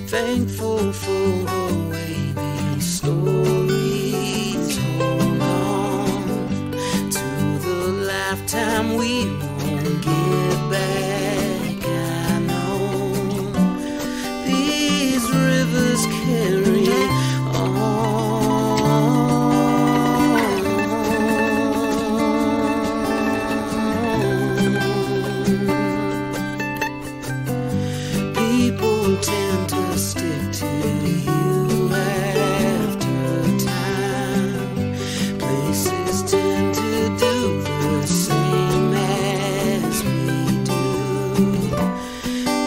Thankful for her way these stories hold on to the lifetime we won't get back. I know these rivers carry on. People tend to stick to you after time. Places tend to do the same as we do.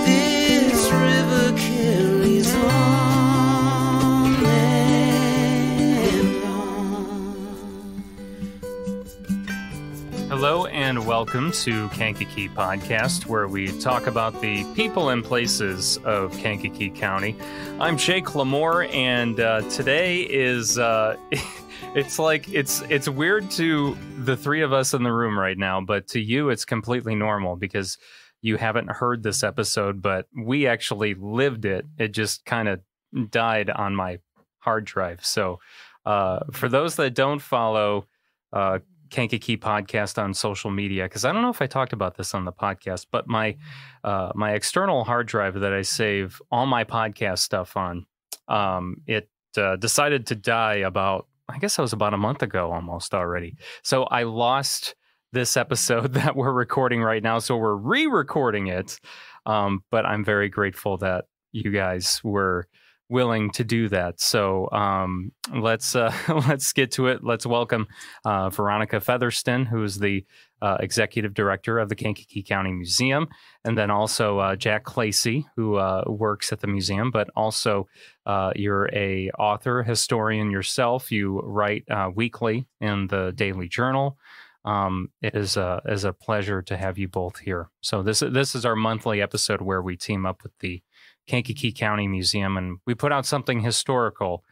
This river carries on and on. Hello and welcome to Kankakee Podcast, where we talk about the people and places of Kankakee County. I'm Jake Lamore, and today is it's weird to the three of us in the room right now, but to you it's completely normal because you haven't heard this episode, but we actually lived it. It just kind of died on my hard drive. So for those that don't follow Kankakee Podcast on social media, because I don't know if I talked about this on the podcast, but my external hard drive that I save all my podcast stuff on, it decided to die about a month ago almost already. So I lost this episode that we're recording right now, so we're re-recording it. But I'm very grateful that you guys were willing to do that. So let's get to it. Let's welcome Veronica Featherston, who is the executive director of the Kankakee County Museum, and then also Jack Klasey, who works at the museum, but also you're a author, historian yourself. You write weekly in the Daily Journal. It is a pleasure to have you both here. So this is our monthly episode where we team up with the Kankakee County Museum, and we put out something historical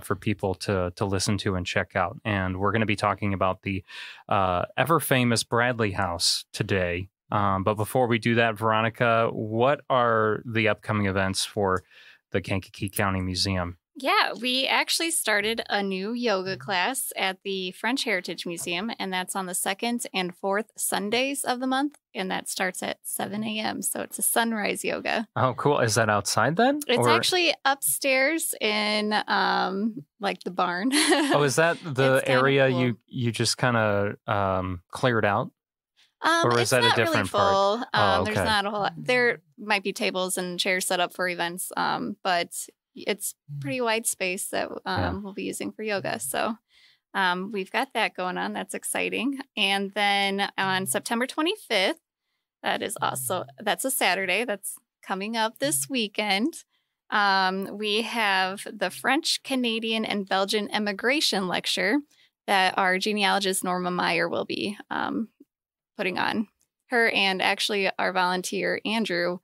for people to listen to and check out. And we're going to be talking about the ever-famous Bradley House today. But before we do that, Veronica, what are the upcoming events for the Kankakee County Museum? Yeah, we actually started a new yoga class at the French Heritage Museum, and that's on the 2nd and 4th Sundays of the month, and that starts at 7 a.m., so it's a sunrise yoga. Oh, cool. Is that outside then? It's actually upstairs in, like, the barn. Oh, is that the area cool. you just kind of cleared out? Or is that a different really full. part? Oh, okay. There's not a whole lot. There might be tables and chairs set up for events, but it's pretty wide space that we'll be using for yoga. So we've got that going on. That's exciting. And then on September 25th, that's a Saturday. That's coming up this weekend. We have the French, Canadian, and Belgian immigration lecture that our genealogist Norma Meyer will be putting on. Her and actually our volunteer, Andrew,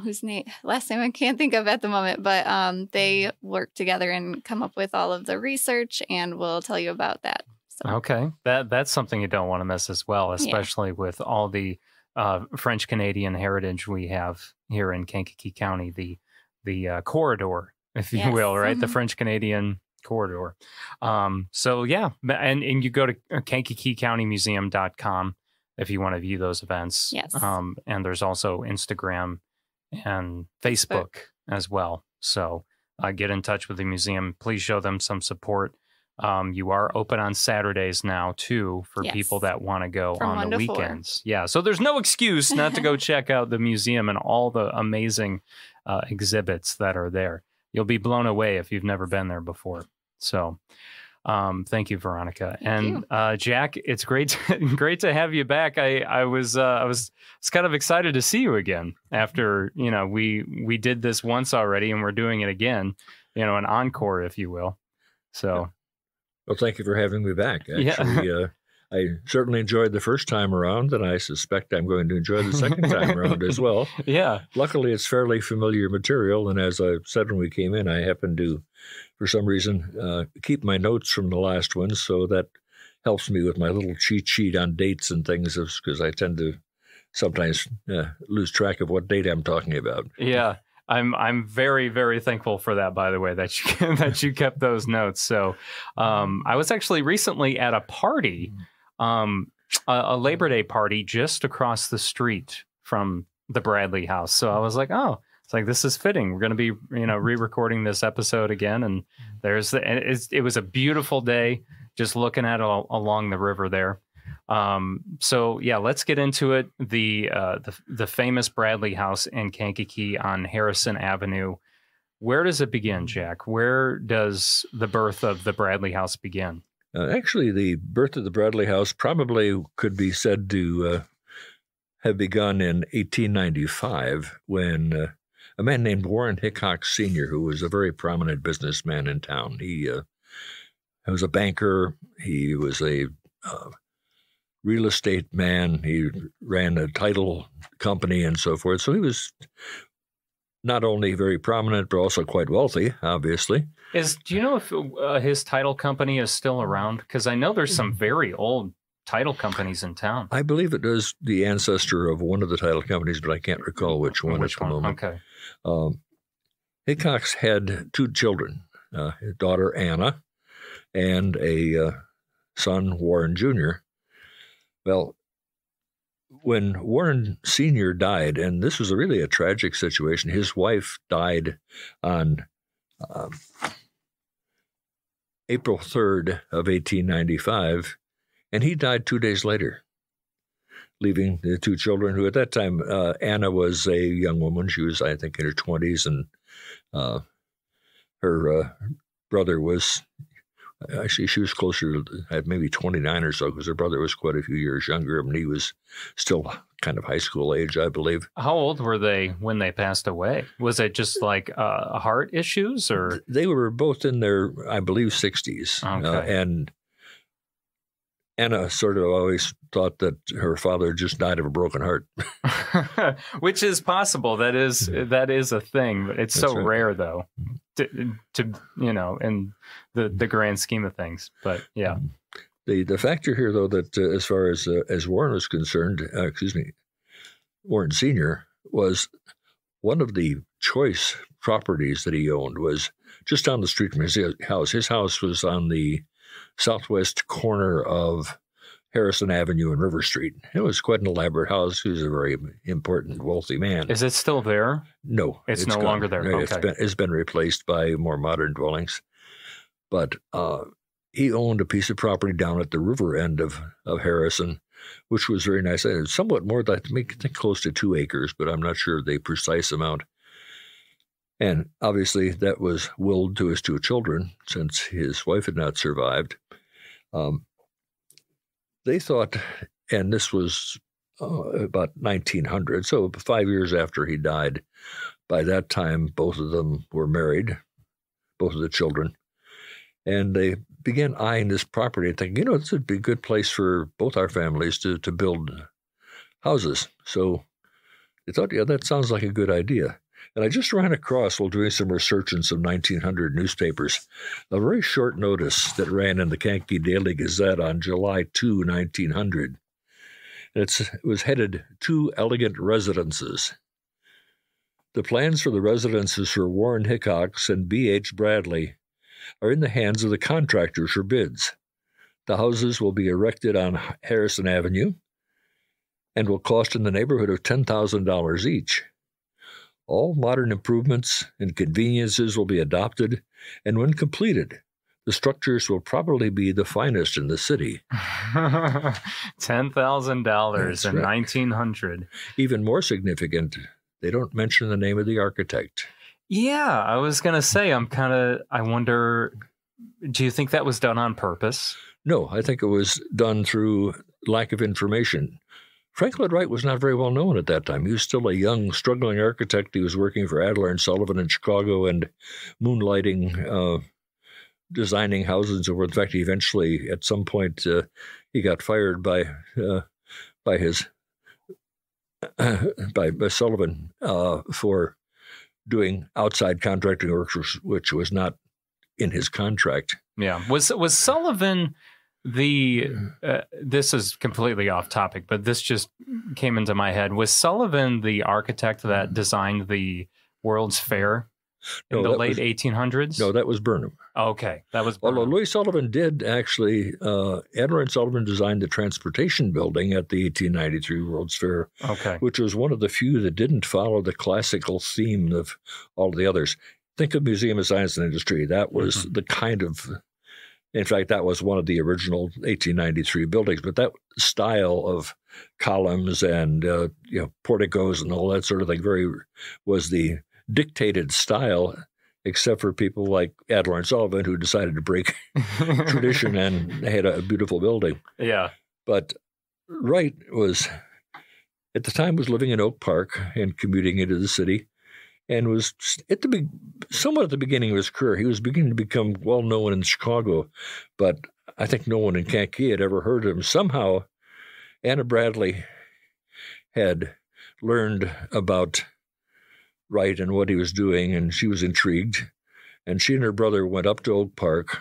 whose last name I can't think of at the moment, but they work together and come up with all of the research, and we'll tell you about that. So. Okay, that's something you don't want to miss as well, especially with all the French Canadian heritage we have here in Kankakee County, the corridor, if you will, right? The French Canadian corridor. So yeah, and you go to KankakeeCountyMuseum.com if you want to view those events. Yes. And there's also Instagram and Facebook as well. So get in touch with the museum. Please show them some support. You are open on Saturdays now, too, for people that want to go on the weekends. 4. Yeah, so there's no excuse not to go check out the museum and all the amazing exhibits that are there. You'll be blown away if you've never been there before. So thank you, Veronica. Thank you. Jack, it's great to have you back. I was kind of excited to see you again after, we did this once already and we're doing it again, an encore, if you will. So. Well, thank you for having me back. Actually, I certainly enjoyed the first time around, and I suspect I'm going to enjoy the second time around as well. Yeah. Luckily, it's fairly familiar material, and as I said when we came in, I happened to, for some reason, keep my notes from the last one, so that helps me with my little cheat sheet on dates and things, because I tend to sometimes lose track of what date I'm talking about. Yeah. I'm very, very thankful for that, by the way, that you that you kept those notes. So I was actually recently at a party, a Labor Day party just across the street from the Bradley House. So I was like, oh, it's like, this is fitting. We're going to be, re-recording this episode again. And it was a beautiful day just looking at it along the river there. So yeah, let's get into it. The famous Bradley House in Kankakee on Harrison Avenue. Where does it begin, Jack? Where does the birth of the Bradley House begin? Actually, the birth of the Bradley House probably could be said to have begun in 1895 when a man named Warren Hickok Sr., who was a very prominent businessman in town. He was a banker. He was a real estate man. He ran a title company and so forth. So he was not only very prominent, but also quite wealthy, obviously. Do you know if his title company is still around? Because I know there's some very old title companies in town. I believe it is the ancestor of one of the title companies, but I can't recall which one at the moment. Okay. Hickox had two children, his daughter Anna and a son, Warren Jr. Well, when Warren Sr. died, and this was really a tragic situation, his wife died on April 3rd of 1895, and he died 2 days later, leaving the two children, who at that time, Anna was a young woman. She was, I think, in her 20s, and her brother was... Actually, she was closer to maybe 29 or so, because her brother was quite a few years younger, and he was still kind of high school age, I believe. How old were they when they passed away? Was it just like heart issues, or? They were both in their, I believe, 60s. Okay. And Anna sort of always thought that her father just died of a broken heart. Which is possible. That is a thing, but it's so rare, though, to in the grand scheme of things. But yeah, the factor here, though, that as far as Warren was concerned, Warren Sr. was one of the choice properties that he owned was just down the street from his house. His house was on the southwest corner of Harrison Avenue and River Street. It was quite an elaborate house. He was a very important, wealthy man. Is it still there? No. It's no longer there. No, okay. It's been replaced by more modern dwellings. But he owned a piece of property down at the river end of Harrison, which was very nice. Somewhat more, I think close to 2 acres, but I'm not sure the precise amount. And obviously that was willed to his two children since his wife had not survived. They thought, and this was about 1900, so 5 years after he died. By that time, both of them were married, both of the children. And they began eyeing this property and thinking, this would be a good place for both our families to build houses. So they thought, that sounds like a good idea. And I just ran across, while doing some research in some 1900 newspapers, a very short notice that ran in the Kankakee Daily Gazette on July 2, 1900. And it was headed, 2 Elegant Residences. The plans for the residences for Warren Hickox and B.H. Bradley are in the hands of the contractors for bids. The houses will be erected on Harrison Avenue and will cost in the neighborhood of $10,000 each. All modern improvements and conveniences will be adopted, and when completed, the structures will probably be the finest in the city. $10,000 in 1900. Even more significant, they don't mention the name of the architect. Yeah, I was going to say, I wonder, do you think that was done on purpose? No, I think it was done through lack of information. Frank Lloyd Wright was not very well known at that time. He was still a young, struggling architect. He was working for Adler and Sullivan in Chicago and moonlighting, designing houses and so forth. In fact, he eventually, at some point, he got fired by Sullivan for doing outside contracting work, which was not in his contract. Yeah, was Sullivan this is completely off topic, but this just came into my head. Was Sullivan the architect that designed the World's Fair in No, the that late was- 1800s? No, that was Burnham. Okay, that was Although Burnham. Louis Sullivan did actually, Admiral Sullivan designed the transportation building at the 1893 World's Fair, Okay. which was one of the few that didn't follow the classical theme of all the others. Think of Museum of Science and Industry. That was the kind of, in fact, that was one of the original 1893 buildings. But that style of columns and porticos and all that sort of thing was the dictated style, except for people like Adler and Sullivan, who decided to break tradition and had a beautiful building. Yeah. But Wright was, at the time, was living in Oak Park and commuting into the city, and was somewhat at the beginning of his career. He was beginning to become well known in Chicago, but I think no one in Kankakee had ever heard of him. Somehow, Anna Bradley had learned about Wright and what he was doing, and she was intrigued. And she and her brother went up to Oak Park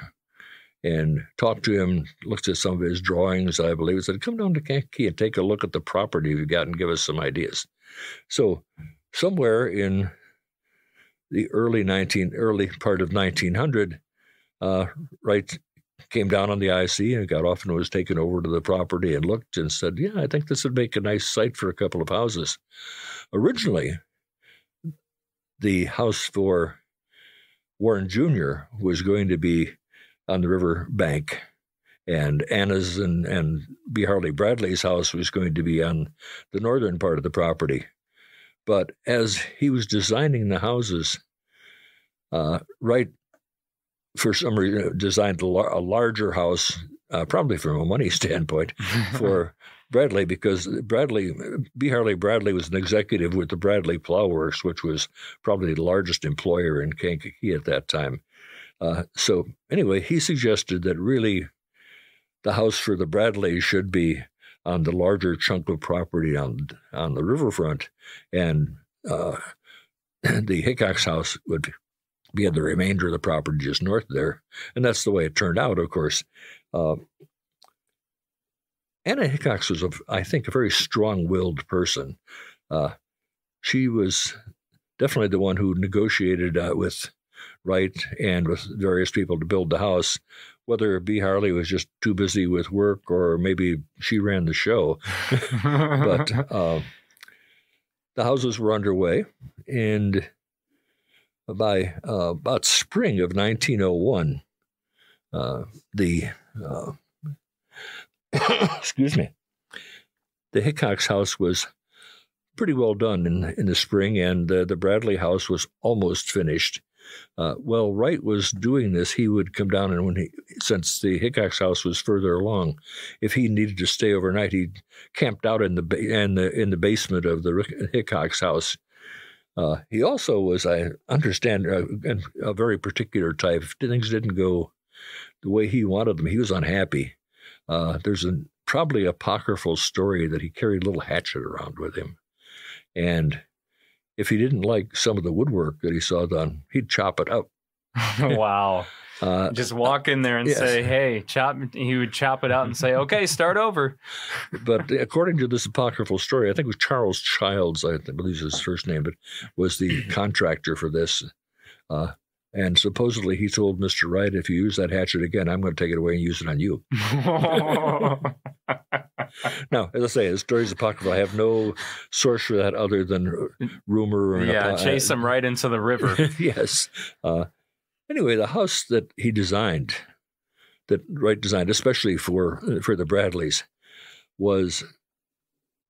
and talked to him, looked at some of his drawings, I believe, and said, "Come down to Kankakee and take a look at the property you've got and give us some ideas." So somewhere in the early part of 1900, Wright came down on the IC and got off and was taken over to the property and looked and said, "Yeah, I think this would make a nice site for a couple of houses." Originally, the house for Warren Jr. was going to be on the river bank, and Anna's and B. Harley Bradley's house was going to be on the northern part of the property. But as he was designing the houses, Wright, for some reason, designed a larger house, probably from a money standpoint, for Bradley, because B. Harley Bradley was an executive with the Bradley Plow Works, which was probably the largest employer in Kankakee at that time. So anyway, he suggested that really the house for the Bradleys should be on the larger chunk of property on the riverfront, and the Hickox house would be at the remainder of the property just north there. And that's the way it turned out, of course. Anna Hickox was, I think, a very strong-willed person. She was definitely the one who negotiated with Wright and with various people to build the house, whether B. Harley was just too busy with work or maybe she ran the show. But the houses were underway, and by about spring of 1901, excuse me, the Hickox house was pretty well done in the spring, and the Bradley house was almost finished. While Wright was doing this, he would come down, and since the Hickox house was further along, if he needed to stay overnight, he camped out in the basement of the Hickox house. He also was, I understand, a very particular type. If things didn't go the way he wanted them, he was unhappy. There's probably apocryphal story that he carried a little hatchet around with him, and if he didn't like some of the woodwork that he saw done, he'd chop it up. Wow. Just walk in there and yes. say, "Hey, chop." He would chop it out and say, "Okay, start over." But according to this apocryphal story, I think it was Charles Childs, I believe is his first name, but was the contractor for this. And supposedly he told Mr. Wright, "If you use that hatchet again, I'm going to take it away and use it on you." Now, as I say, the story's apocryphal. I have no source for that other than rumor. Or chase him right into the river. Yes. Anyway, the house that he designed, that Wright designed, especially for the Bradleys, was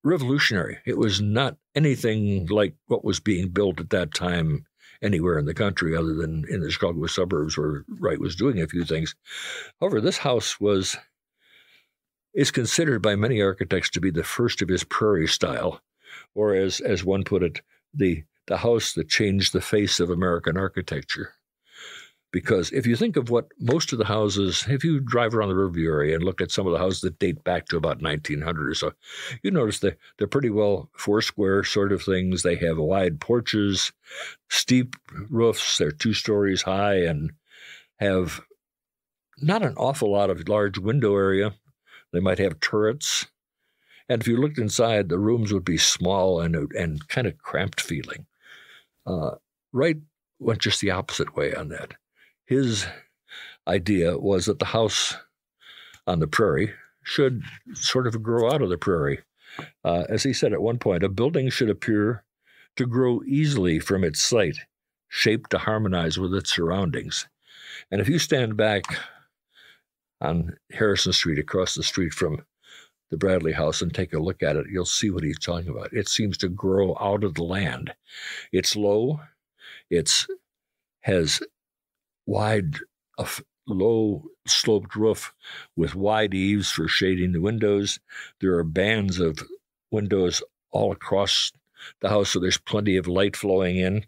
revolutionary. It was not anything like what was being built at that time anywhere in the country other than in the Chicago suburbs where Wright was doing a few things. However, this house is considered by many architects to be the first of his prairie style, or as one put it, the house that changed the face of American architecture. Because if you think of what most of the houses, if you drive around the Riverview area and look at some of the houses that date back to about 1900 or so, you notice they're pretty well four-square sort of things. They have wide porches, steep roofs. They're 2 stories high and have not an awful lot of large window area. They might have turrets. And if you looked inside, the rooms would be small and kind of cramped feeling. Wright went just the opposite way on that. His idea was that the house on the prairie should sort of grow out of the prairie. As he said at one point, a building should appear to grow easily from its site, shaped to harmonize with its surroundings. And if you stand back on Harrison Street, across the street from the Bradley House, and take a look at it, you'll see what he's talking about. It seems to grow out of the land. It's low. It has low sloped roof with wide eaves for shading the windows. There are bands of windows all across the house, so there's plenty of light flowing in.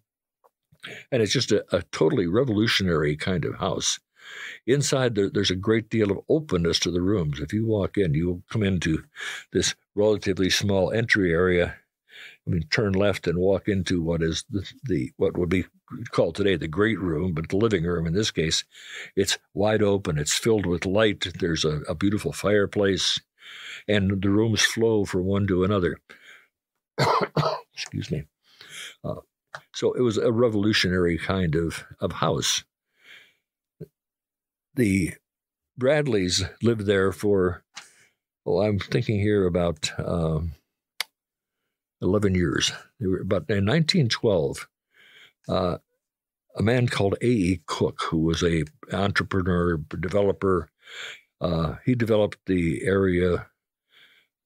And it's just a totally revolutionary kind of house. Inside, there's a great deal of openness to the rooms. If you walk in, you'll come into this relatively small entry area. I mean, turn left and walk into what is what would be called today the great room, but the living room in this case. It's wide open. It's filled with light. There's a beautiful fireplace, and the rooms flow from one to another. Excuse me. So it was a revolutionary kind of house. The Bradleys lived there for, I'm thinking here about 11 years. They were about in 1912. A man called A.E. Cook, who was an entrepreneur, developer, he developed the area,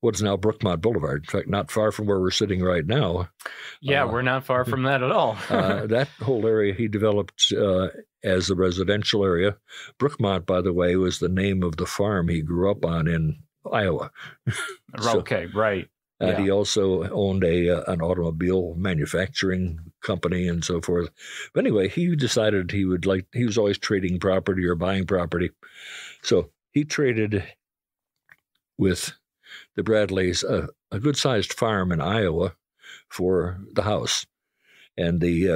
what's now Brookmont Boulevard. In fact, not far from where we're sitting right now. Yeah, we're not far from that at all. That whole area he developed as a residential area. Brookmont, by the way, was the name of the farm he grew up on in Iowa. Okay, right. And he also owned an automobile manufacturing company and so forth. But anyway, he decided he was always trading property or buying property. So he traded with the Bradleys a good-sized farm in Iowa for the house. And they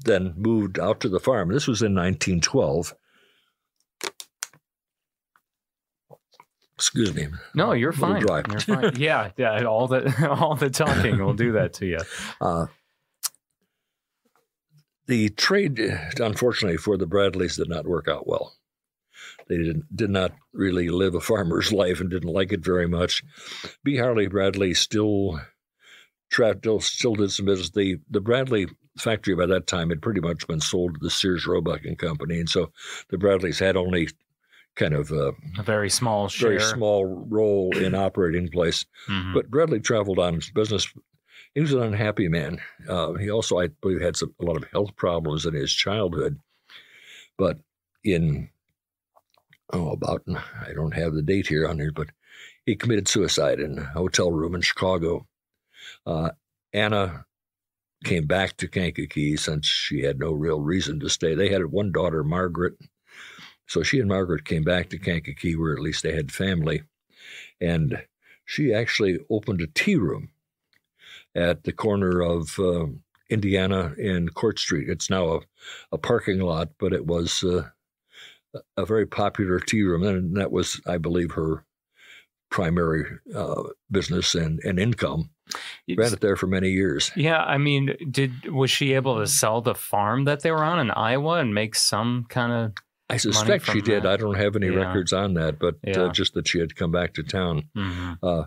then moved out to the farm. This was in 1912. Excuse me. No, you're fine. Dry. You're fine. Yeah. All the talking will do that to you. The trade, unfortunately, for the Bradleys did not work out well. They did not really live a farmer's life and didn't like it very much. B. Harley Bradley still did some business. The Bradley factory by that time had pretty much been sold to the Sears Roebuck and Company, and so the Bradleys had only kind of a very small share, very small role in operating place. Mm-hmm. But Bradley traveled on his business. He was an unhappy man. He also, I believe, had a lot of health problems in his childhood. But I don't have the date here on here, but he committed suicide in a hotel room in Chicago. Anna came back to Kankakee since she had no real reason to stay. They had one daughter, Margaret. So she and Margaret came back to Kankakee, where at least they had family. And she actually opened a tea room at the corner of Indiana and Court Street. It's now a parking lot, but it was a very popular tea room. And that was, I believe, her primary business and income. Ran it there for many years. Yeah, I mean, was she able to sell the farm that they were on in Iowa and make some kind of I suspect she did. I don't have any records on that, but just that she had come back to town. Mm-hmm.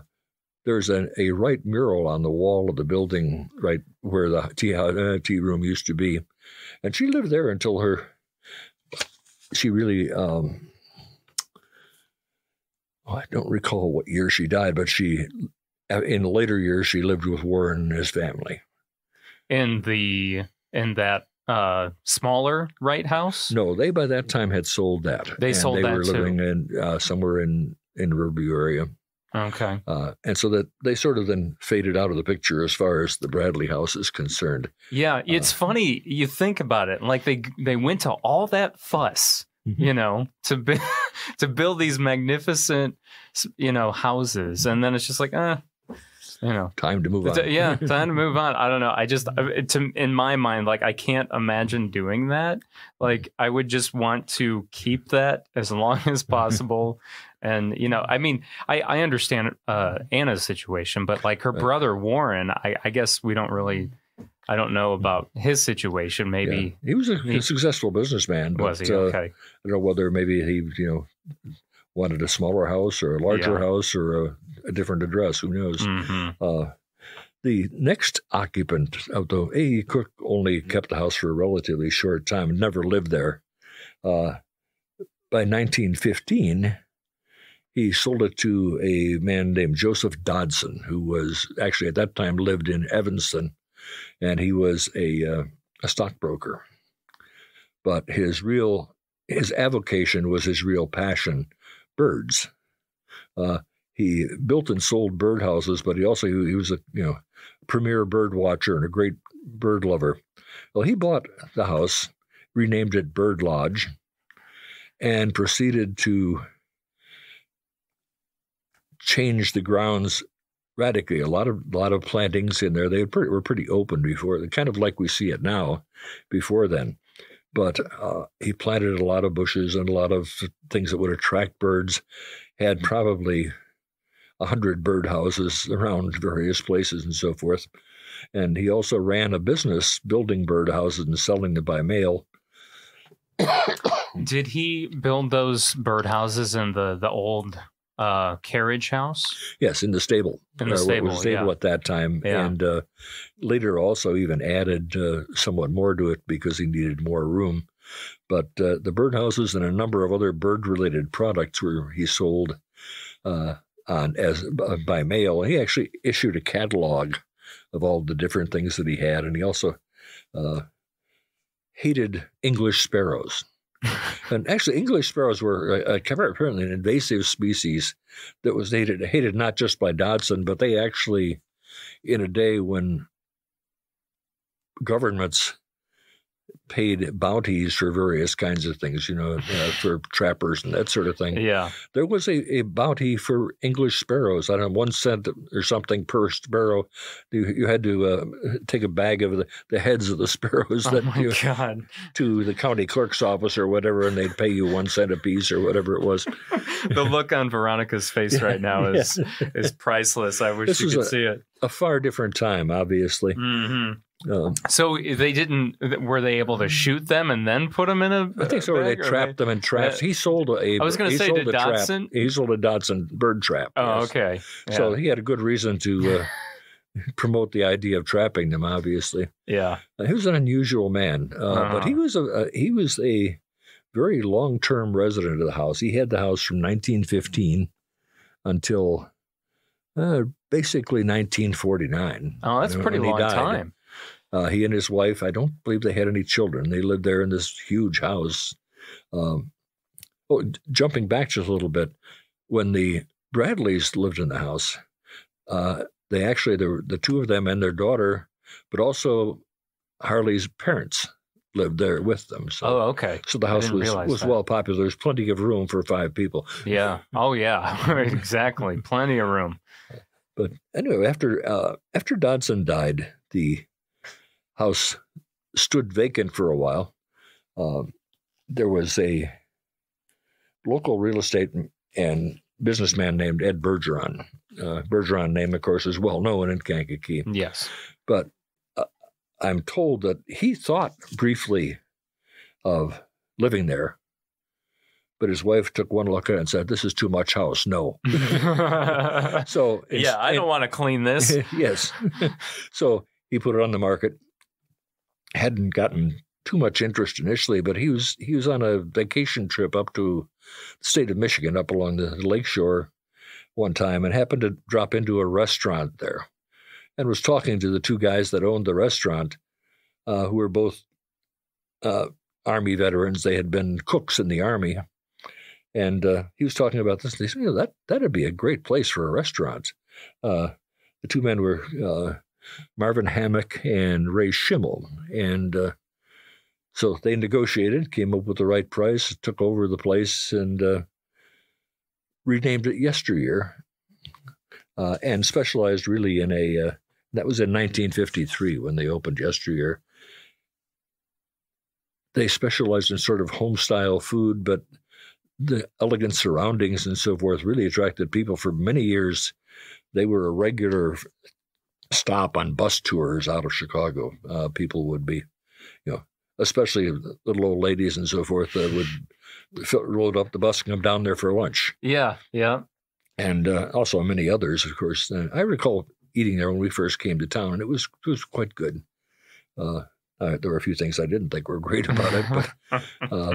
There's a Wright mural on the wall of the building right where the tea room used to be. And she lived there until she really, I don't recall what year she died, but in later years, she lived with Warren and his family. In that smaller Wright house? No, they by that time had sold that. They were living in somewhere in Riverview area. Okay. And so that they sort of then faded out of the picture as far as the Bradley house is concerned. Yeah, it's funny. You think about it. Like they went to all that fuss, mm-hmm. to build these magnificent, houses. And then it's just like, time to move on. Yeah, time to move on. I don't know. I just, in my mind, like I can't imagine doing that. Like I would just want to keep that as long as possible. And, I mean, I understand Anna's situation, but like her brother Warren, I guess we don't really I don't know about his situation. Maybe he was a successful businessman. But, was he? Okay. I don't know whether maybe he, wanted a smaller house or a larger house or a different address. Who knows? Mm-hmm. The next occupant, although A. Cook only kept the house for a relatively short time and never lived there, by 1915, he sold it to a man named Joseph Dodson, who was actually at that time lived in Evanston, and he was a stockbroker. But his avocation was his real passion, birds. He built and sold birdhouses, but he was a premier bird watcher and a great bird lover. Well, he bought the house, renamed it Bird Lodge, and proceeded to change the grounds radically. A lot of plantings in there. They were pretty open before, kind of like we see it now. Before then, but he planted a lot of bushes and a lot of things that would attract birds. Had probably 100 birdhouses around various places and so forth. And he also ran a business building birdhouses and selling them by mail. Did he build those birdhouses in the old carriage house? Yes, in the stable. In the stable, what was a stable at that time. Yeah. And later also even added somewhat more to it because he needed more room. But the birdhouses and a number of other bird-related products he sold by mail. He actually issued a catalog of all the different things that he had, and he also hated English sparrows. And actually, English sparrows were apparently an invasive species that was hated not just by Dodson, but they actually, in a day when governments paid bounties for various kinds of things, for trappers and that sort of thing. Yeah. There was a bounty for English sparrows. I don't know, 1 cent or something per sparrow. You had to take a bag of the heads of the sparrows to the county clerk's office or whatever, and they'd pay you 1 cent a piece or whatever it was. The look on Veronica's face right now is priceless. I wish you could see it. A far different time, obviously. Mm-hmm. So were they able to shoot them and then put them in a I think so. They trapped them in traps. He sold I was going to say, did Dodson? He sold a Dodson bird trap. Oh, yes. okay. Yeah. So he had a good reason to promote the idea of trapping them, obviously. Yeah. He was an unusual man, but he was a very long-term resident of the house. He had the house from 1915 until basically 1949. Oh, that's a pretty long time. He and his wife, I don't believe they had any children. They lived there in this huge house. Jumping back just a little bit, when the Bradleys lived in the house, they actually, the two of them and their daughter, but also Harley's parents lived there with them. So, okay. So the house was well popular. There's plenty of room for 5 people. Yeah. Oh, yeah. Exactly. Plenty of room. But anyway, after Dodson died, the house stood vacant for a while. There was a local real estate and businessman named Ed Bergeron. Bergeron name, of course, is well known in Kankakee. Yes. But I'm told that he thought briefly of living there, but his wife took one look at it and said, "This is too much house. No." So I don't want to clean this. Yes. So he put it on the market. Hadn't gotten too much interest initially, but he was on a vacation trip up to the state of Michigan, up along the lakeshore one time, and happened to drop into a restaurant there, and was talking to the 2 guys that owned the restaurant, who were both Army veterans. They had been cooks in the Army. And he was talking about this. And they said, that'd be a great place for a restaurant. The 2 men were Marvin Hammock and Ray Schimmel. And so they negotiated, came up with the right price, took over the place, and renamed it Yesteryear, and specialized really in that was in 1953 when they opened Yesteryear. They specialized in sort of home-style food, but the elegant surroundings and so forth really attracted people. For many years, they were a regular stop on bus tours out of Chicago. People would be, especially little old ladies and so forth, would load up the bus and come down there for lunch. Yeah, yeah. And also many others, of course. I recall eating there when we first came to town, and it was quite good. There were a few things I didn't think were great about it, but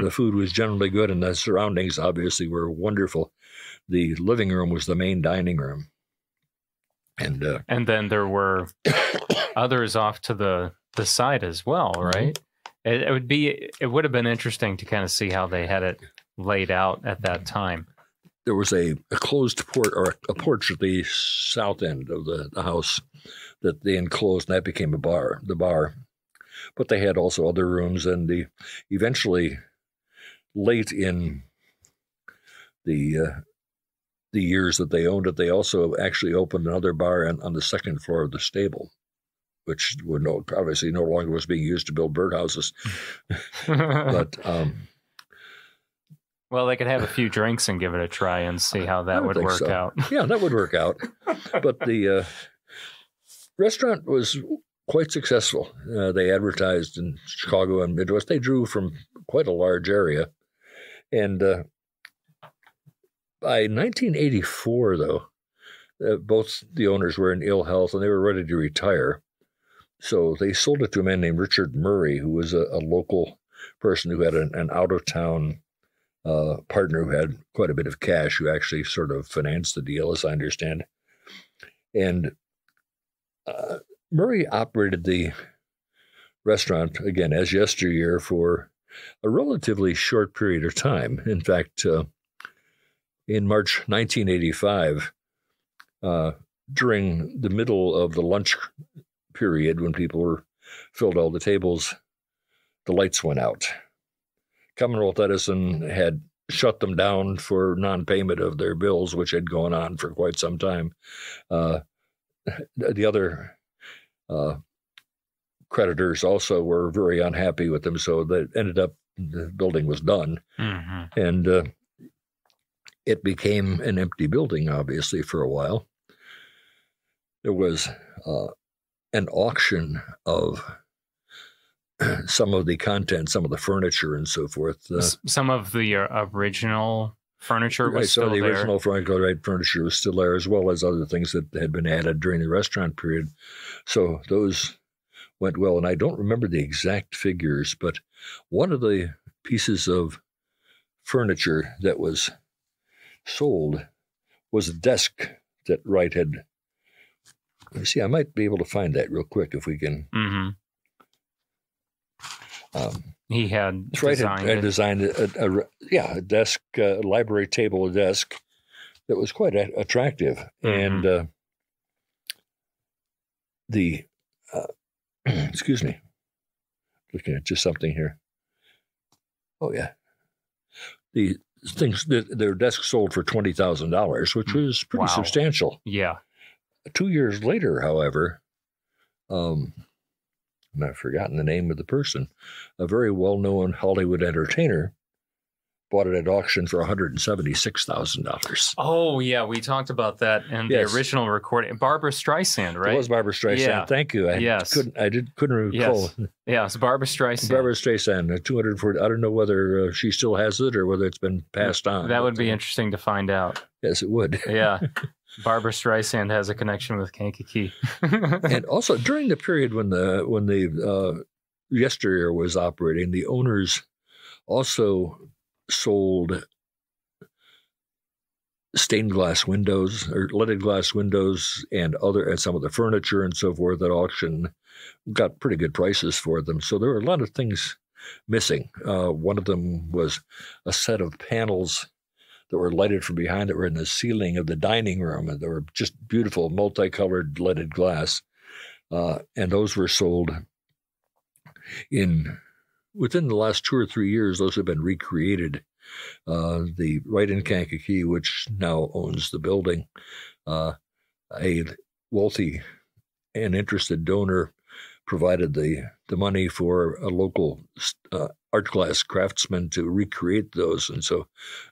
the food was generally good, and the surroundings obviously were wonderful. The living room was the main dining room. And then there were others off to the side as well, right? Mm-hmm. It would have been interesting to kind of see how they had it laid out at that time. There was a closed port or a porch at the south end of the house that they enclosed, and that became the bar. But they had also other rooms, and eventually, late in the years that they owned it, they also actually opened another bar on the second floor of the stable, which obviously no longer was being used to build birdhouses. But well, they could have a few drinks and give it a try and see how that would work out. Yeah, that would work out. But the restaurant was quite successful. They advertised in Chicago and Midwest. They drew from quite a large area. And by 1984, though, both the owners were in ill health and they were ready to retire. So they sold it to a man named Richard Murray, who was a local person who had an out-of-town partner who had quite a bit of cash, who actually sort of financed the deal, as I understand. And Murray operated the restaurant, again, as Yesteryear for a relatively short period of time. In fact, in March 1985, during the middle of the lunch period, when people were filled all the tables, the lights went out. Commonwealth Edison had shut them down for non-payment of their bills, which had gone on for quite some time. The other creditors also were very unhappy with them, so that ended up the building was done, and it became an empty building, obviously, for a while. There was an auction of some of the content, some of the furniture and so forth. Some of the original furniture was still there. Some of the original Frank Lloyd Wright furniture was still there, as well as other things that had been added during the restaurant period. So those went well. And I don't remember the exact figures, but one of the pieces of furniture that was sold was a desk that Wright had. Let me see, I might be able to find that real quick if we can. He had designed a desk, a library table, a desk that was quite attractive. And excuse me, looking at just something here. Oh, yeah. The things, their desk sold for $20,000, which was pretty substantial. Yeah. 2 years later, however, I've forgotten the name of the person, a very well-known Hollywood entertainer bought it at auction for $176,000. Oh, yeah, we talked about that in the original recording. Barbara Streisand, right? It was Barbara Streisand. Yeah. Thank you. I couldn't recall. Yes, Barbara Streisand. Barbara Streisand, 240. I don't know whether she still has it or whether it's been passed on. That would be interesting to find out. Yes, it would. Yeah. Barbara Streisand has a connection with Kankakee. And also during the period when the Yesteryear was operating, the owners also sold stained glass windows or leaded glass windows and some of the furniture and so forth at auction. Got pretty good prices for them. So there were a lot of things missing. One of them was a set of panels that were lighted from behind that were in the ceiling of the dining room. And they were just beautiful, multicolored leaded glass. And those were sold within the last 2 or 3 years. Those have been recreated. The Wright in Kankakee, which now owns the building, a wealthy and interested donor provided the money for a local art class craftsman to recreate those. And so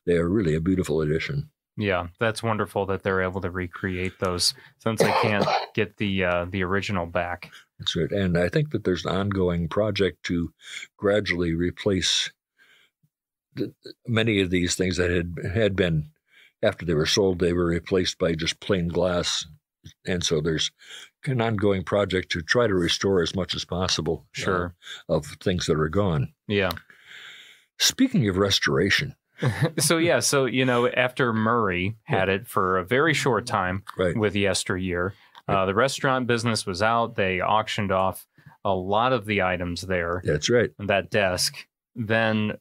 they are really a beautiful addition. Yeah, that's wonderful that they're able to recreate those since I can't get the original back. That's right. And I think that there's an ongoing project to gradually replace many of these things that had been, after they were sold, they were replaced by just plain glass. And so there's an ongoing project to try to restore as much as possible of things that are gone. Yeah. Speaking of restoration. So after Murray had it for a very short time with Yesteryear, the restaurant business was out. They auctioned off a lot of the items there. That's right. That desk. Then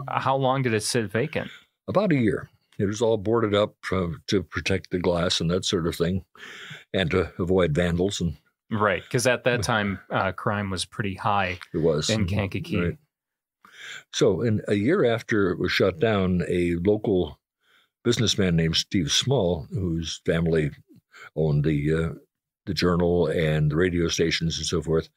how long did it sit vacant? About a year. It was all boarded up to protect the glass and that sort of thing, and to avoid vandals. Right, because at that time, crime was pretty high. It was in Kankakee. Right. So, in a year after it was shut down, a local businessman named Steve Small, whose family owned the Journal and the radio stations and so forth,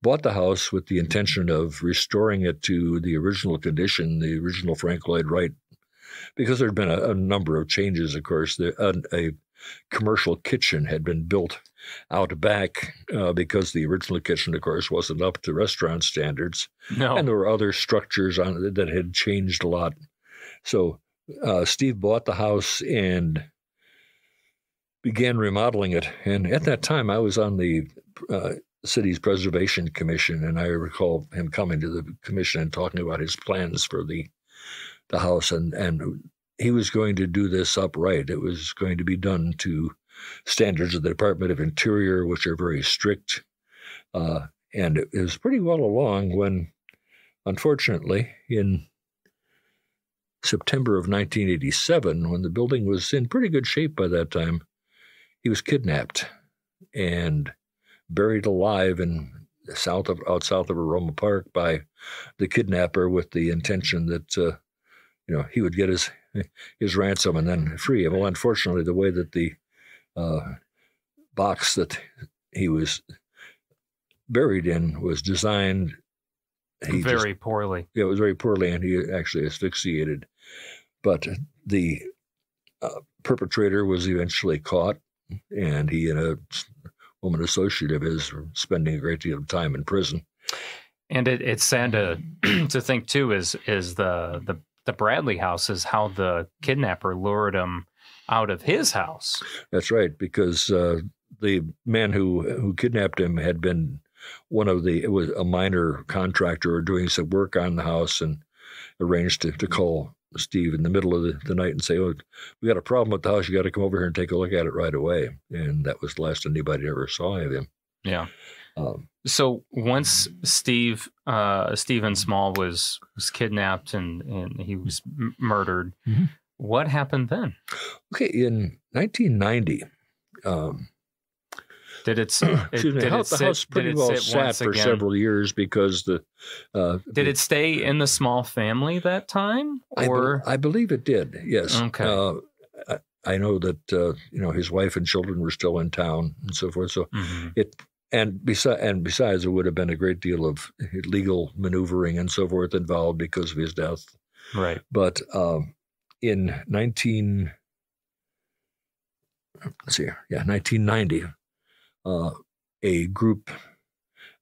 bought the house with the intention of restoring it to the original condition, the original Frank Lloyd Wright, because there had been a number of changes. Of course, a commercial kitchen had been built out back because the original kitchen, of course, wasn't up to restaurant standards. No. And there were other structures on it that had changed a lot. So Steve bought the house and began remodeling it. And at that time, I was on the city's preservation commission, and I recall him coming to the commission and talking about his plans for the house, and he was going to do this upright. It was going to be done to standards of the Department of Interior, which are very strict. And it was pretty well along when, unfortunately, in September of 1987, when the building was in pretty good shape by that time, he was kidnapped and buried alive out south of Aroma Park by the kidnapper, with the intention that he would get his ransom and then free him. Well, unfortunately, the way that the box that he was buried in was designed very poorly. Yeah, it was very poorly, and he actually asphyxiated. But the perpetrator was eventually caught, and he and a woman associate of his were spending a great deal of time in prison. And it's sad to think too is the Bradley house is how the kidnapper lured him out of his house. That's right, because the man who kidnapped him had been it was a minor contractor doing some work on the house, and arranged to call Steve in the middle of the night and say, "Oh, we got a problem with the house. You got to come over here and take a look at it right away." And that was the last anybody ever saw of him. Yeah. So once Stephen Small was kidnapped and he was murdered, what happened then? Okay, in 1990, did it? The house pretty well sat for several years because did it stay in the Small family that time? Or I believe it did. Yes. Okay. I know that his wife and children were still in town and so forth. So besides, there would have been a great deal of legal maneuvering and so forth involved because of his death. Right. But in 1990, a group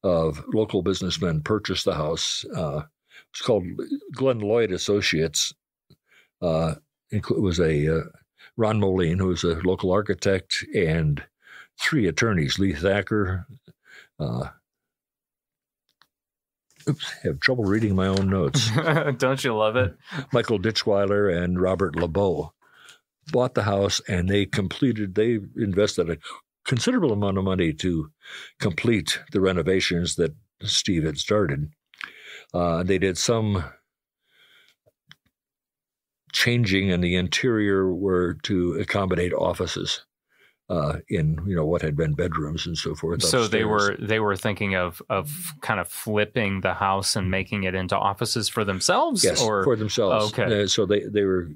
of local businessmen purchased the house. It was called Glenn Lloyd Associates. It was a Ron Moline, who was a local architect, and 3 attorneys, Lee Thacker. Have trouble reading my own notes. Don't you love it? Michael Ditchweiler and Robert LeBeau bought the house, and they invested a considerable amount of money to complete the renovations that Steve had started. They did some changing in the interior were to accommodate offices in what had been bedrooms and so forth. So upstairs. they were thinking of kind of flipping the house and making it into offices for themselves. Yes, for themselves. Okay. So they were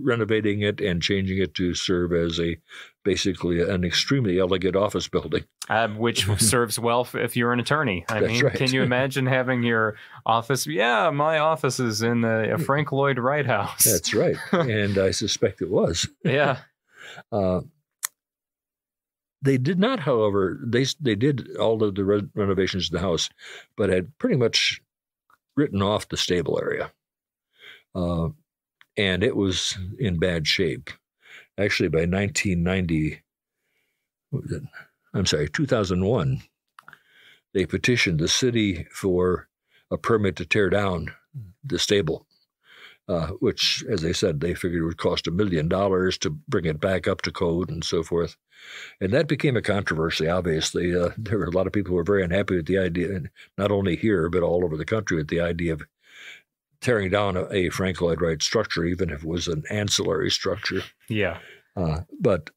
renovating it and changing it to serve as basically an extremely elegant office building. Which serves well if you're an attorney. I That's mean, right. Can you imagine having your office? Yeah, my office is in the Frank Lloyd Wright house. That's right. And I suspect it was. Yeah. They did not, however, they did all of the renovations to the house, but had pretty much written off the stable area. And it was in bad shape. Actually, by 2001, they petitioned the city for a permit to tear down the stable, which, as I said, they figured would cost $1 million to bring it back up to code and so forth. And that became a controversy, obviously. There were a lot of people who were very unhappy with the idea, and not only here, but all over the country, with the idea of tearing down a Frank Lloyd Wright structure, even if it was an ancillary structure. Yeah. But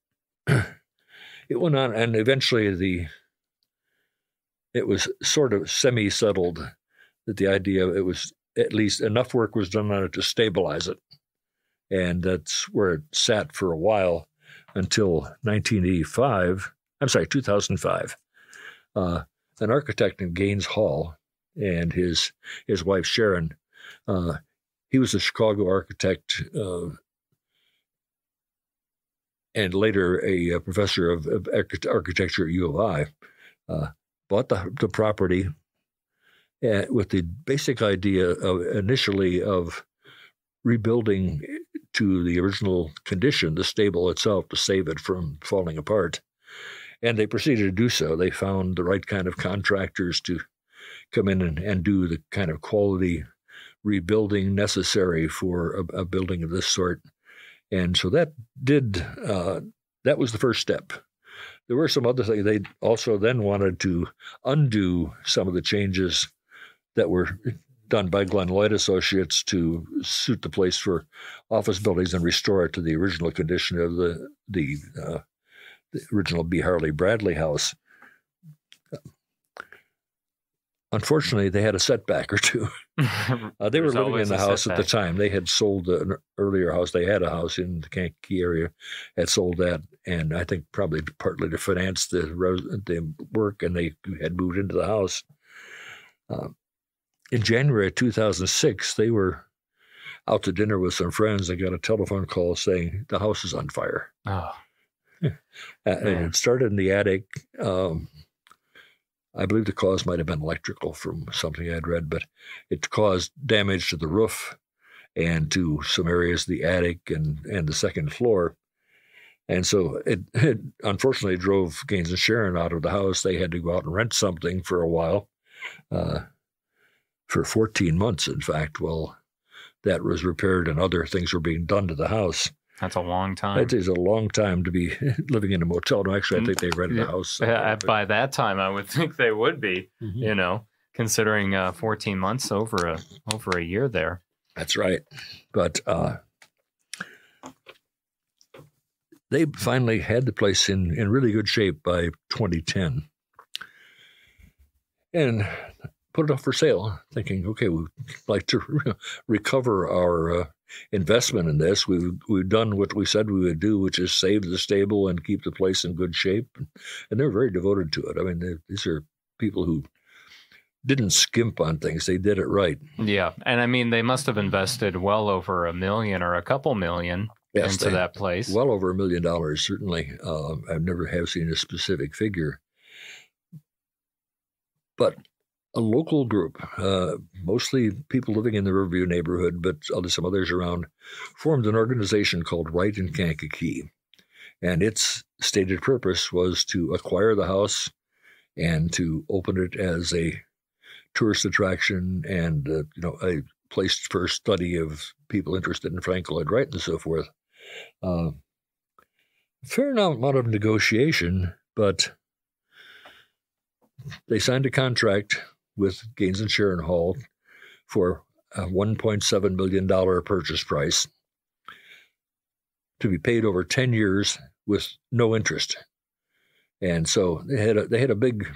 it went on, and eventually it was sort of semi-settled that the idea it was at least enough work was done on it to stabilize it. And that's where it sat for a while until 2005. An architect in Gaines Hall and his wife Sharon, he was a Chicago architect and later a professor of architecture at U of I, bought the property with the basic idea initially of rebuilding to the original condition, the stable itself, to save it from falling apart. And they proceeded to do so. They found the right kind of contractors to come in and do the kind of quality rebuilding necessary for a building of this sort. And so that was the first step. There were some other things. They also then wanted to undo some of the changes that were done by Glenn Lloyd Associates to suit the place for office buildings and restore it to the original condition of the original B. Harley Bradley House. Unfortunately, they had a setback or two. They were living in the house at the time. They had sold an earlier house. They had a house in the Kankakee area, had sold that, and I think probably partly to finance the work, and they had moved into the house. In January of 2006, they were out to dinner with some friends and got a telephone call saying the house is on fire. Oh. And it started in the attic. I believe the cause might have been electrical from something I'd read, but it caused damage to the roof and to some areas of the attic and the second floor. And so it unfortunately drove Gaines and Sharon out of the house. They had to go out and rent something for a while, for 14 months, in fact, while that was repaired and other things were being done to the house. That's a long time. It is a long time to be living in a motel. No, actually, I think they rented a house. By that time, I would think they would be, considering 14 months over a year there. That's right. But they finally had the place in really good shape by 2010. And put it up for sale, thinking, okay, we'd like to recover our investment in this. We've done what we said we would do, which is save the stable and keep the place in good shape. And they're very devoted to it. I mean, these are people who didn't skimp on things. They did it right. Yeah. And I mean, they must have invested well over $1 million or a couple million into that place. Well over $1 million, certainly. I've never have seen a specific figure. But a local group, mostly people living in the Riverview neighborhood, but some others around, formed an organization called Wright in Kankakee. And its stated purpose was to acquire the house and to open it as a tourist attraction and a place for study of people interested in Frank Lloyd Wright and so forth. Fair amount of negotiation, but they signed a contract with Gaines and Sharon Hall for a $1.7 million purchase price to be paid over 10 years with no interest. And so they had a big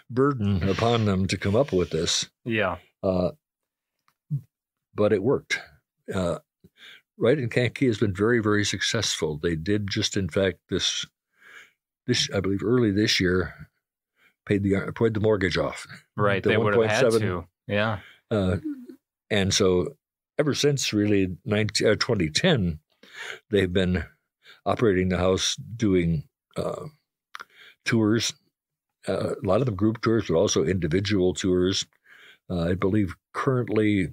burden upon them to come up with this. Yeah. But it worked. Wright and Kankakee has been very, very successful. They did just, in fact, this I believe early this year, paid the mortgage off. Right, they would have had to. Yeah. And so ever since really 2010, they've been operating the house, doing tours, a lot of them group tours, but also individual tours. I believe currently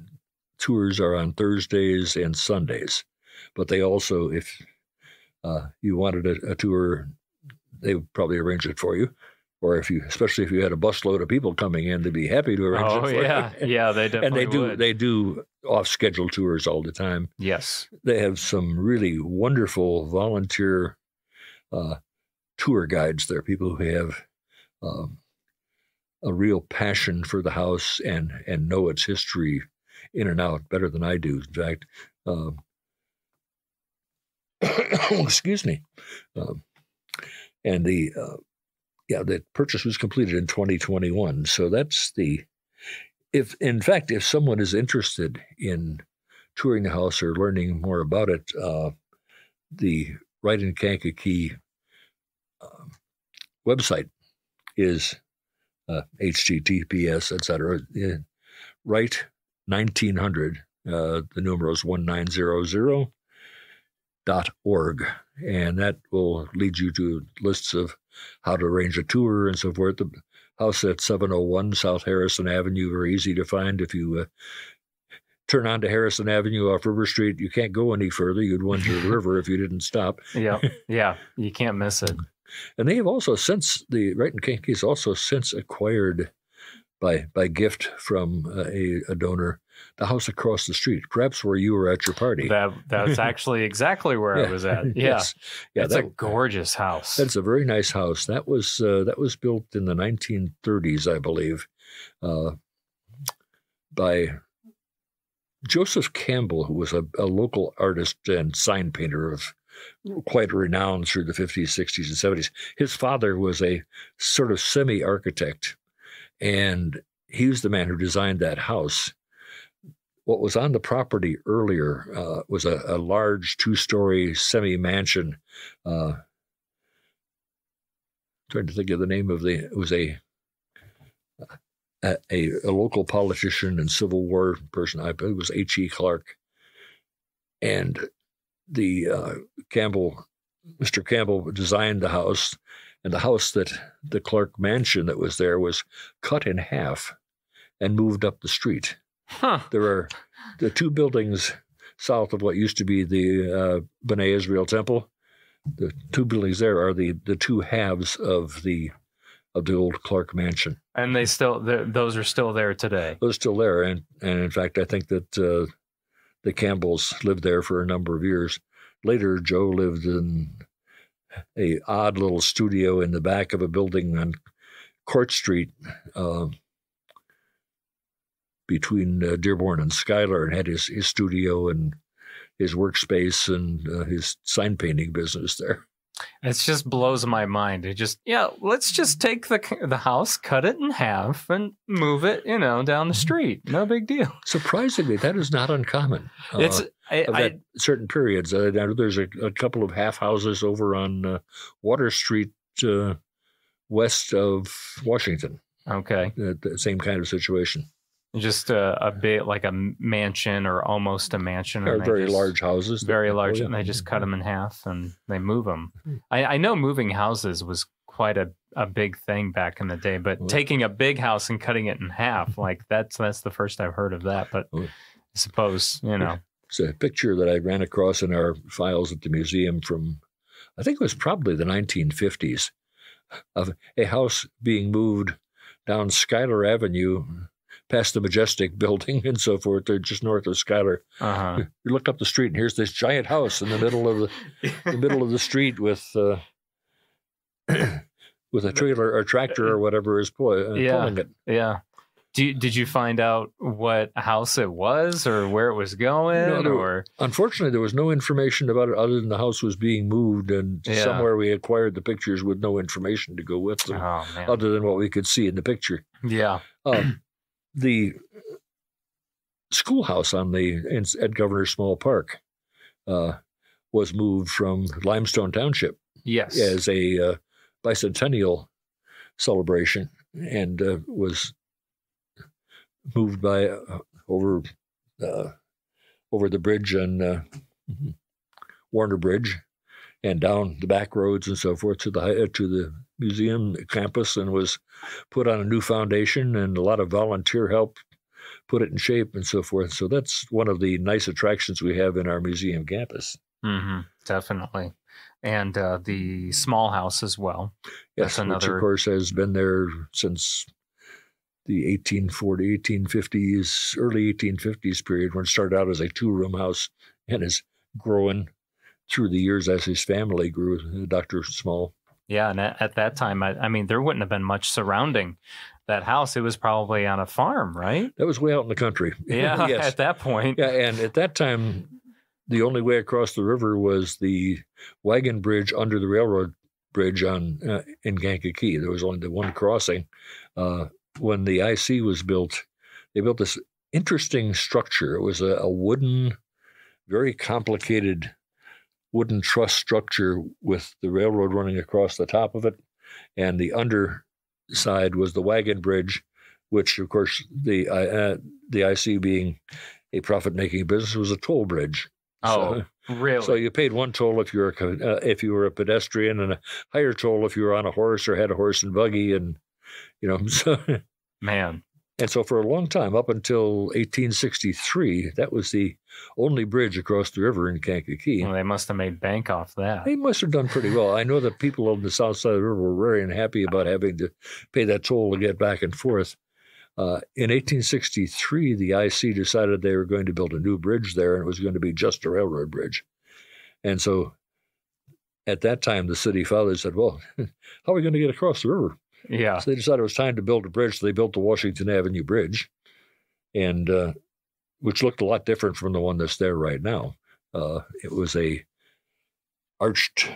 tours are on Thursdays and Sundays, but they also, if you wanted a tour, they would probably arrange it for you. Or especially if you had a busload of people coming in, they'd be happy to arrange it for you. Yeah, they definitely would. They do off-schedule tours all the time. Yes. They have some really wonderful volunteer tour guides there, people who have a real passion for the house and know its history in and out better than I do. In fact, excuse me. And the purchase was completed in 2021. So that's if someone is interested in touring the house or learning more about it, the Wright and Kankakee website is HTTPS, etc. Wright 1900, the numeral is 1900.org, and that will lead you to lists of how to arrange a tour and so forth. The house at 701 South Harrison Avenue, very easy to find. If you turn onto Harrison Avenue off River Street, you can't go any further. You'd run to the river if you didn't stop. Yeah, you can't miss it. And they have also the Wright and Kankakee has also since acquired by gift from a donor the house across the street, perhaps where you were at your party. That's actually exactly where I was at. Yeah, yes. Yeah, it's a gorgeous house. That's a very nice house. That was built in the 1930s, I believe, by Joseph Campbell, who was a local artist and sign painter of quite renowned through the 50s, 60s, and 70s. His father was a sort of semi-architect, and he was the man who designed that house. What was on the property earlier was a large two-story semi-mansion. Trying to think of the name of it was a local politician and Civil War person. I believe it was H.E. Clark. And Mr. Campbell designed the house, and the house the Clark mansion that was there was cut in half and moved up the street. Huh. There are the two buildings south of what used to be the B'nai Israel Temple. The two buildings there are the two halves of the old Clark mansion. And those are still there today. Those are still there, and in fact, I think that the Campbells lived there for a number of years. Later, Joe lived in a odd little studio in the back of a building on Court Street between Dearborn and Schuyler, and had his studio and his workspace and his sign painting business there. It just blows my mind. Let's just take the house, cut it in half, and move it, down the street. No big deal. Surprisingly, that is not uncommon. At certain periods. There's a couple of half houses over on Water Street, west of Washington. Okay. The same kind of situation. Just a bit like a mansion or almost a mansion. They're very large houses. Very large, and they just cut them in half and they move them. I know moving houses was quite a big thing back in the day, but taking a big house and cutting it in half, that's the first I've heard of that. But I suppose, It's a picture that I ran across in our files at the museum from, I think it was probably the 1950s, of a house being moved down Schuyler Avenue past the Majestic building and so forth. They're just north of Schuyler. Uh-huh. You look up the street and here's this giant house in the middle of the street with a trailer or tractor or whatever is pulling it. Yeah. Did you find out what house it was or where it was going? No, unfortunately, there was no information about it other than the house was being moved, and somewhere we acquired the pictures with no information to go with them, other than what we could see in the picture. Yeah. The schoolhouse at Governor Small Park was moved from Limestone Township Yes. as a bicentennial celebration, and was moved by over the bridge on Warner Bridge, and down the back roads and so forth to the museum campus, and was put on a new foundation, and a lot of volunteer help put it in shape and so forth. So that's one of the nice attractions we have in our museum campus. Mm-hmm. Definitely. And the small house as well. Yes, which of course has been there since the 1850s, early 1850s period, when it started out as a 2-room house and is growing through the years as his family grew, Dr. Small. Yeah, and at that time, I mean, there wouldn't have been much surrounding that house. It was probably on a farm, right? That was way out in the country. Yeah, yes. At that point. Yeah, and at that time, the only way across the river was the wagon bridge under the railroad bridge in Kankakee. There was only the one crossing. When the IC was built, they built this interesting structure. It was a wooden, very complicated wooden truss structure with the railroad running across the top of it, and the underside was the wagon bridge, which, of course, the IC being a profit-making business, was a toll bridge. Oh, so, really? So you paid one toll if you were a pedestrian, and a higher toll if you were on a horse or had a horse and buggy, and so man. And so for a long time, up until 1863, that was the only bridge across the river in Kankakee. Well, they must have made bank off that. They must have done pretty well. I know that people on the south side of the river were very unhappy about having to pay that toll to get back and forth. In 1863, the IC decided they were going to build a new bridge there, and it was going to be just a railroad bridge. And so at that time, the city fathers said, well, how are we going to get across the river? Yeah. So they decided it was time to build a bridge, so they built the Washington Avenue Bridge, and which looked a lot different from the one that's there right now. It was a arched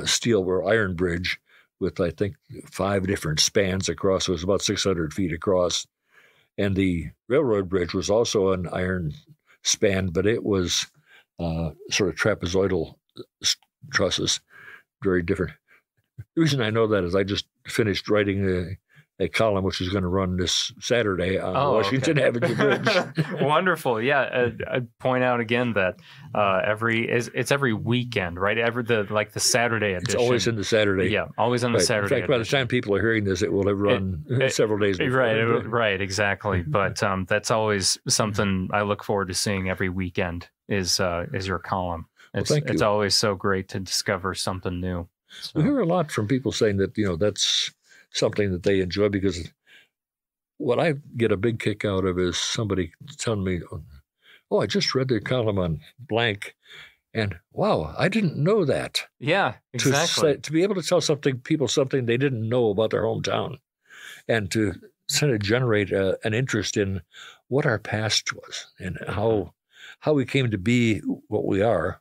steel or iron bridge with, I think, 5 different spans across. It was about 600 feet across. And the railroad bridge was also an iron span, but it was sort of trapezoidal trusses, very different. The reason I know that is I just finished writing a column which is going to run this Saturday on Washington Avenue Bridge. Wonderful. Yeah. I'd point out again that it's every weekend, right? The Saturday edition. It's always in the Saturday. Yeah, always on the Saturday. In fact, by the time people are hearing this, it will have run several days before. Right, exactly. But that's always something I look forward to seeing every weekend is your column. It's always so great to discover something new. So. We hear a lot from people saying that, that's something that they enjoy, because what I get a big kick out of is somebody telling me, oh, I just read their column on blank, and wow, I didn't know that. Yeah, exactly. To be able to tell people something they didn't know about their hometown, and to kind of generate an interest in what our past was and how we came to be what we are.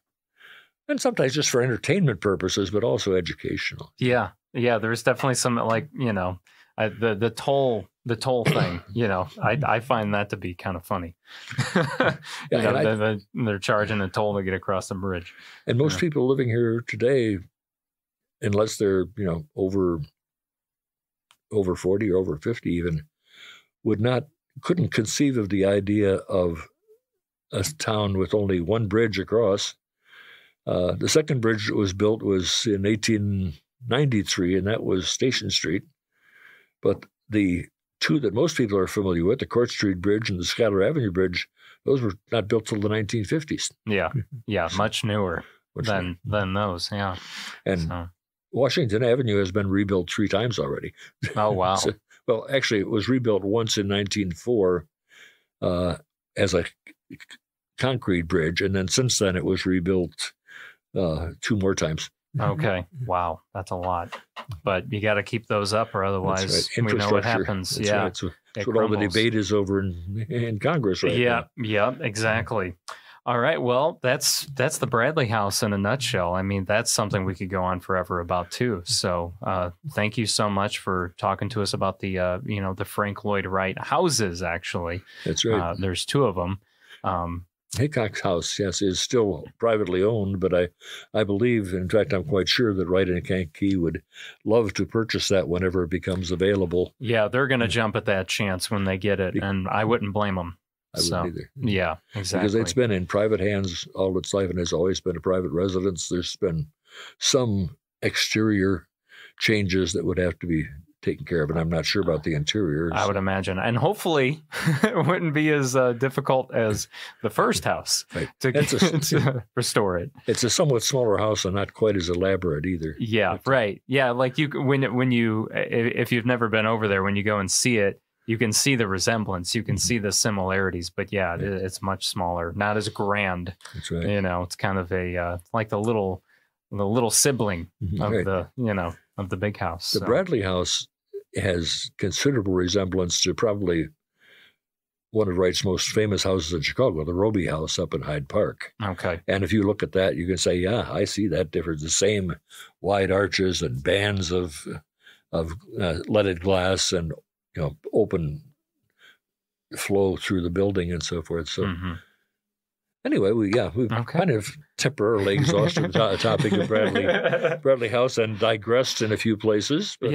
And sometimes just for entertainment purposes, but also educational. Yeah. There's definitely some the toll thing. I find that to be kind of funny. They're charging a toll to get across the bridge. And most people living here today, unless they're over 40 or over 50 even, couldn't conceive of the idea of a town with only one bridge across. The second bridge that was built was in 1893, and that was Station Street. But the two that most people are familiar with, the Court Street Bridge and the Schuyler Avenue Bridge, those were not built till the 1950s. Yeah, much newer than those, yeah. And Washington Avenue has been rebuilt 3 times already. Oh, wow. Well, actually, it was rebuilt once in 1904 as a concrete bridge, and then since then it was rebuilt 2 more times. Okay. Wow. That's a lot. But you got to keep those up, or otherwise we know what happens. That's right. That's what all the debate is over in Congress right now. Yeah, exactly. All right. Well, that's the Bradley House in a nutshell. I mean, that's something we could go on forever about too. So thank you so much for talking to us about the Frank Lloyd Wright houses, actually. That's right. There's 2 of them. Hickok's house, yes, is still privately owned, but I believe, in fact, I'm quite sure that Wright and Kankakee would love to purchase that whenever it becomes available. Yeah, they're going to jump at that chance when they get it, and I wouldn't blame them. I wouldn't either. Yeah, exactly. Because it's been in private hands all its life and has always been a private residence. There's been some exterior changes that would have to be taken care of, and I'm not sure about the interior. I would imagine. And hopefully it wouldn't be as difficult as the first house to restore it. It's a somewhat smaller house and not quite as elaborate either. Yeah, right. Yeah, like when you if you've never been over there, when you go and see it, you can see the resemblance, you can see the similarities, but yeah, it's much smaller, not as grand. That's right. It's kind of a like the little sibling of of the big house. The Bradley house has considerable resemblance to probably one of Wright's most famous houses in Chicago, the Roby House up in Hyde Park. Okay. And if you look at that, you can say, yeah, I see that difference. The same wide arches and bands of leaded glass and open flow through the building and so forth. So anyway, we've kind of temporarily exhausted the topic of Bradley House and digressed in a few places. But,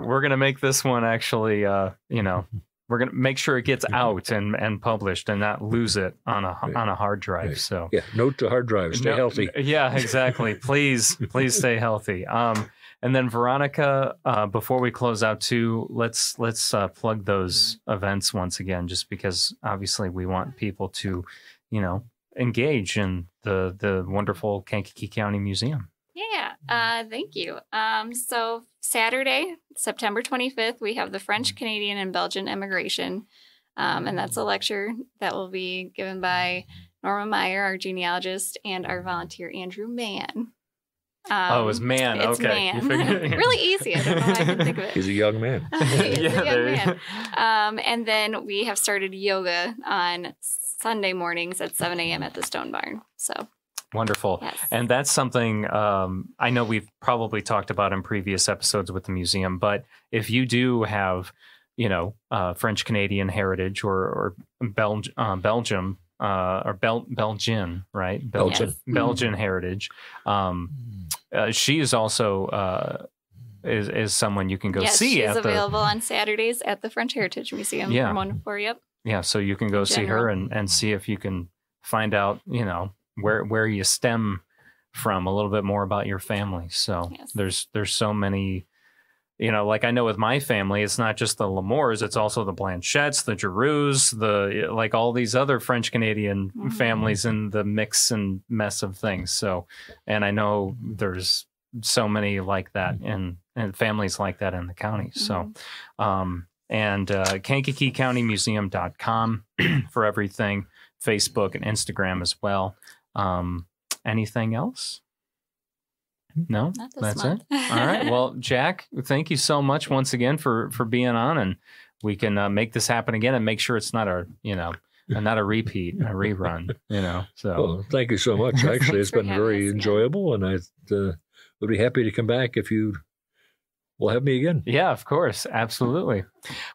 we're going to make this one actually, we're going to make sure it gets out and published and not lose it on a hard drive. Right. So yeah, note to hard drive, stay healthy. Yeah, exactly. Please stay healthy. And then Veronica, before we close out too, let's plug those events once again, just because obviously we want people to, engage in the wonderful Kankakee County Museum. Yeah, thank you. So Saturday, September 25th, we have the French, Canadian, and Belgian immigration. And that's a lecture that will be given by Norma Meyer, our genealogist, and our volunteer, Andrew Mann. It was Mann. It's okay. Mann. Really easy. I don't know why I didn't think of it. He's a young man. He's a young man. And then we have started yoga on Sunday mornings at 7 a.m. at the Stone Barn. So wonderful. yes. And that's something I know we've probably talked about in previous episodes with the museum, but if you do have, French Canadian heritage or Belgium, or Belgian, right? Belgian. Yes. Belgian heritage. She is also is someone you can go see. She's available on Saturdays at the French Heritage Museum from 1 to 4. Yep. Yeah, so you can go see her and see if you can find out, where you stem from, a little bit more about your family. So there's so many. Like I know with my family, it's not just the Lamores, it's also the Blanchettes, the Giroux, like all these other French Canadian families in the mix and mess of things. So, and I know there's so many like that and families like that in the county. So, and KankakeeCountyMuseum.com for everything, Facebook and Instagram as well. Anything else? No, that's it. All right. Well, Jack, thank you so much once again for being on, and we can make this happen again and make sure it's not a repeat, a rerun. So. Well, thank you so much. Actually, it's been very enjoyable, and I would be happy to come back if you will have me again. Yeah, of course, absolutely.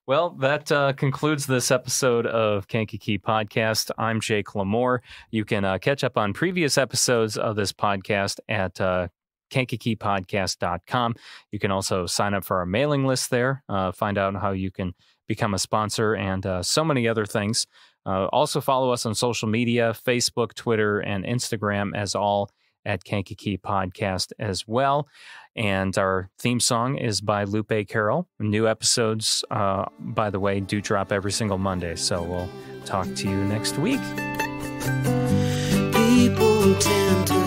Well, that concludes this episode of Kankakee Podcast. I'm Jake Lamore. You can catch up on previous episodes of this podcast at KankakeePodcast.com. You can also sign up for our mailing list there, find out how you can become a sponsor and so many other things. Also follow us on social media, Facebook, Twitter, and Instagram as all at Kankakee Podcast as well. And our theme song is by Lupe Carroll. New episodes, by the way, do drop every single Monday. So we'll talk to you next week. People tend to